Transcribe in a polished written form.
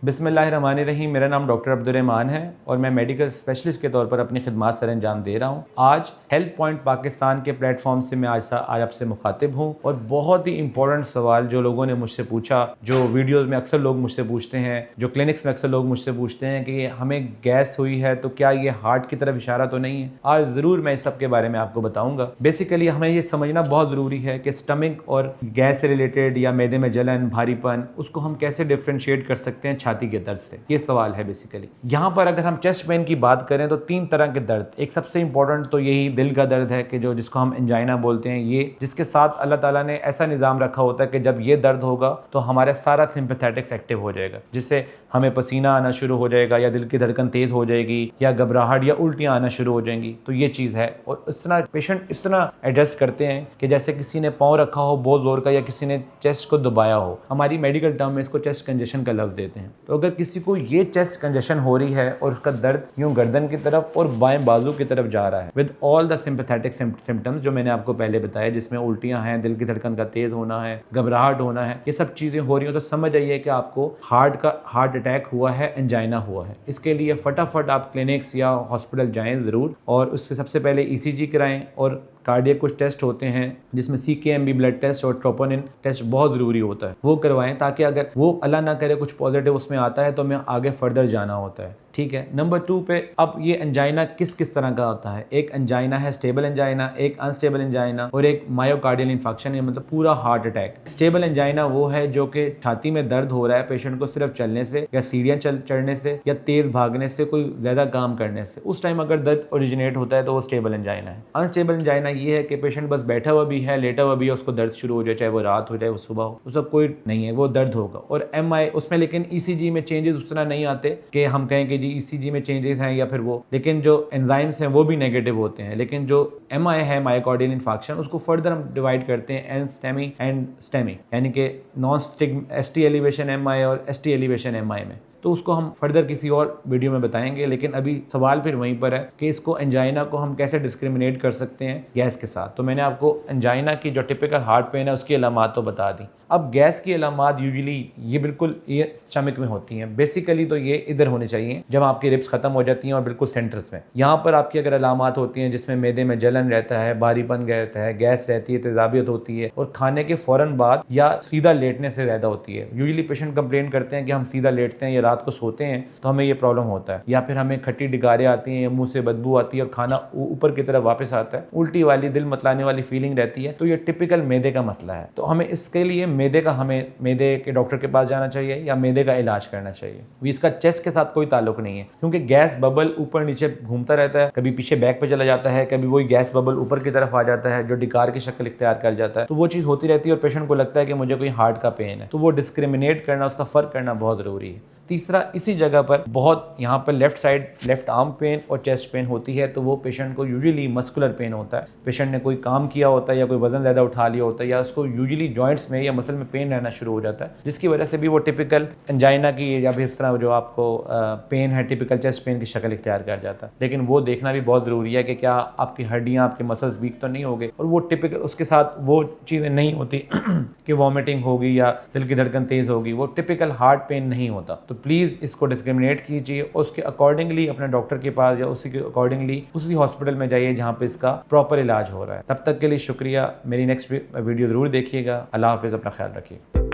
बिस्मिल्लाहिर्रहमानिर्रहीम। मेरा नाम डॉक्टर अब्दुर्रहमान है और मैं मेडिकल स्पेशलिस्ट के तौर पर अपनी खिदमत सर अंजाम दे रहा हूँ। आज हेल्थ पॉइंट पाकिस्तान के प्लेटफॉर्म से मैं आज आपसे मुखातिब हूँ और बहुत ही इंपॉर्टेंट सवाल जो लोगों ने मुझसे पूछा, जो वीडियोज़ में अक्सर लोग मुझसे पूछते हैं, जो क्लिनिक्स में अक्सर लोग मुझसे पूछते हैं कि हमें गैस हुई है तो क्या ये हार्ट की तरफ इशारा तो नहीं है। आज ज़रूर मैं इस सब के बारे में आपको बताऊँगा। बेसिकली हमें ये समझना बहुत ज़रूरी है कि स्टमक और गैस से रिलेटेड या मैदे में जलन, भारीपन, उसको हम कैसे डिफ्रेंशिएट कर सकते हैं छाती के दर्द से। ये सवाल है बेसिकली। यहाँ पर अगर हम चेस्ट पेन की बात करें तो 3 तरह के दर्द, एक सबसे इंपॉर्टेंट तो यही दिल का दर्द है कि जिसको हम एंजाइना बोलते हैं, ये जिसके साथ अल्लाह ताला ने ऐसा निज़ाम रखा होता है कि जब ये दर्द होगा तो हमारा सारा सिंपैथेटिक्स एक्टिव हो जाएगा, जिससे हमें पसीना आना शुरू हो जाएगा या दिल की धड़कन तेज़ हो जाएगी या घबराहट या उल्टियाँ आना शुरू हो जाएंगी। तो ये चीज़ है और इस तरह पेशेंट इस तरह एड्रेस करते हैं कि जैसे किसी ने पाँव रखा हो बहुत ज़ोर का या किसी ने चेस्ट को दबाया हो। हमारी मेडिकल टर्म में इसको चेस्ट कंजेशन का लफ्ज़ देते हैं। तो अगर किसी को ये चेस्ट कंजेशन हो रही है और उसका दर्द यूं गर्दन की तरफ और बाएं बाजू की तरफ जा रहा है with all the sympathetic symptoms जो मैंने आपको पहले बताया, जिसमें उल्टियां हैं, दिल की धड़कन का तेज होना है, घबराहट होना है, ये सब चीज़ें हो रही हो तो समझ आइए कि आपको हार्ट अटैक हुआ है, एंजाइना हुआ है। इसके लिए फटाफट आप क्लिनिक्स या हॉस्पिटल जाएँ ज़रूर और उससे सबसे पहले ECG कराएँ और कार्डियक कुछ टेस्ट होते हैं जिसमें CKMB ब्लड टेस्ट और ट्रोपोनिन टेस्ट बहुत ज़रूरी होता है, वो करवाएं ताकि अगर वो अल्लाह ना करे कुछ पॉजिटिव उसमें आता है तो हमें आगे फर्दर जाना होता है। ठीक है। नंबर 2 पे अब ये एंजाइना किस किस तरह का होता है। एक एंजाइना है स्टेबल एंजाइना, एक अनस्टेबल एंजाइना और एक मायोकार्डियल इन्फेक्शन है, मतलब पूरा हार्ट अटैक। स्टेबल एंजाइना वो है जो कि छाती में दर्द हो रहा है पेशेंट को सिर्फ चलने से या सीढ़ियाँ चढ़ने से या तेज़ भागने से, कोई ज़्यादा काम करने से, उस टाइम अगर दर्द ओरिजिनेट होता है तो वो स्टेबल एंजाइना है। अनस्टेबल एंजाइना ये है कि पेशेंट बस बैठा हुआ भी है, लेटा हुआ भी है, उसको दर्द शुरू हो जाए, चाहे वो रात हो चाहे वो सुबह हो, उसका कोई नहीं है, वो दर्द होगा। और MI उसमें लेकिन ECG में चेंजेस उस तरह नहीं आते कि हम कहें कि जी ECG में चेंजेस हैं या फिर वो, लेकिन जो एंजाइम्स हैं वो भी नेगेटिव होते हैं। लेकिन जो MI है मायोकार्डियल इन्फेक्शन, उसको फर्दर हम डिवाइड करते हैं NSTEMI एंड STEMI, यानी कि नॉन ST एलिवेशन MI और ST एलिवेशन MI में। तो उसको हम फर्दर किसी और वीडियो में बताएंगे, लेकिन अभी सवाल फिर वहीं पर है कि इसको एंजाइना को हम कैसे डिस्क्रिमिनेट कर सकते हैं गैस के साथ। तो मैंने आपको एंजाइना की जो टिपिकल हार्ट पेन है उसकी अलामात तो बता दी। अब गैस की अलामात यूजुअली ये बिल्कुल ये स्टमक में होती हैं। बेसिकली तो ये इधर होनी चाहिए जब आपकी रिब्स खत्म हो जाती हैं और बिल्कुल सेंटर्स में। यहाँ पर आपकी अगर अलामात होती हैं जिसमें मैदे में जलन रहता है, भारीपन रहता है, गैस रहती है, तेजाबियत होती है और खाने के फ़ौरन बाद या सीधा लेटने से ज़्यादा होती है। यूजुअली पेशेंट कंप्लेन करते हैं कि हम सीधा लेटते हैं या रात को सोते हैं तो हमें ये प्रॉब्लम होता है, या फिर हमें खट्टी डिगारें आती हैं या मुंह से बदबू आती है और खाना ऊपर की तरफ वापस आता है, उल्टी वाली दिल मतलाने वाली फीलिंग रहती है। तो ये टिपिकल मैदे का मसला है। तो हमें इसके लिए हमें मैदे के डॉक्टर के पास जाना चाहिए या मैदे का इलाज करना चाहिए। इसका चेस्ट के साथ कोई ताल्लुक नहीं है क्योंकि गैस बबल ऊपर नीचे घूमता रहता है, कभी पीछे बैक पे चला जाता है, कभी वही गैस बबल ऊपर की तरफ आ जाता है जो डिकार की शक्ल इख्तियार कर जाता है। तो वो चीज़ होती रहती है और पेशेंट को लगता है कि मुझे कोई हार्ट का पेन है। तो वो डिस्क्रिमिनेट करना, उसका फ़र्क करना बहुत ज़रूरी है। तीसरा, इसी जगह पर बहुत यहाँ पर left side left arm pain और चेस्ट पेन होती है तो वो पेशेंट को यूजुअली मस्कुलर पेन होता है। पेशेंट ने कोई काम किया होता है या कोई वजन ज़्यादा उठा लिया होता है या उसको यूजुअली जॉइंट्स में या मसल में पेन रहना शुरू हो जाता है, जिसकी वजह से भी वो टिपिकल एंजाइना की या फिर इस तरह जो आपको पेन है टिपिकल चेस्ट पेन की शक्ल इख्तियार कर जाता है। लेकिन वो देखना भी बहुत ज़रूरी है कि क्या आपकी हड्डियाँ, आपके मसल्स वीक तो नहीं हो गए, और वो टिपिकल उसके साथ वो चीज़ें नहीं होती कि वॉमिटिंग होगी या दिल की धड़कन तेज़ होगी, वो टिपिकल हार्ट पेन नहीं होता। तो प्लीज़ इसको डिस्क्रिमिनेट कीजिए और उसके अकॉर्डिंगली अपने डॉक्टर के पास या उसी के अकॉर्डिंगली उसी हॉस्पिटल में जाइए जहाँ पे इसका प्रॉपर इलाज हो रहा है। तब तक के लिए शुक्रिया। मेरी नेक्स्ट वीडियो ज़रूर देखिएगा। अल्लाह हाफिज़, अपना ख्याल रखिए।